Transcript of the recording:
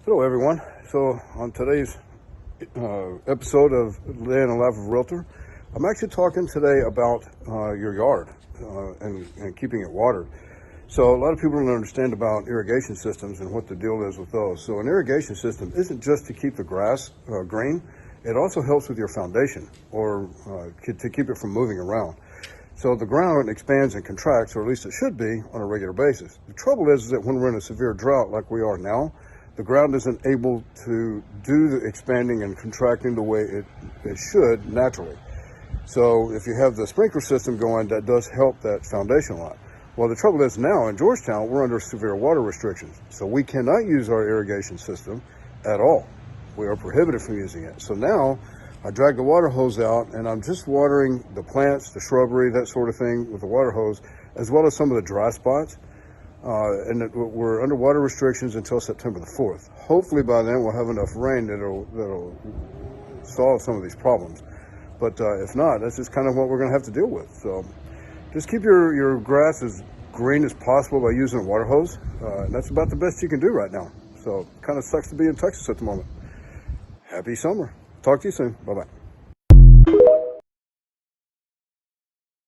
Hello everyone. So on today's episode of Day in the Life of a Realtor, I'm actually talking today about your yard and keeping it watered. So a lot of people don't understand about irrigation systems and what the deal is with those. So an irrigation system isn't just to keep the grass green, it also helps with your foundation or to keep it from moving around. So the ground expands and contracts, or at least it should be, on a regular basis. The trouble is that when we're in a severe drought like we are now, the ground isn't able to do the expanding and contracting the way it should naturally. So if you have the sprinkler system going, that does help that foundation a lot. Well, the trouble is now in Georgetown, we're under severe water restrictions. So we cannot use our irrigation system at all. We are prohibited from using it. So now I drag the water hose out and I'm just watering the plants, the shrubbery, that sort of thing with the water hose, as well as some of the dry spots. And we're under water restrictions until September the 4th. Hopefully by then we'll have enough rain that'll solve some of these problems. But if not, that's just kind of what we're going to have to deal with. So just keep your grass as green as possible by using a water hose. And that's about the best you can do right now. So it kind of sucks to be in Texas at the moment. Happy summer. Talk to you soon. Bye-bye.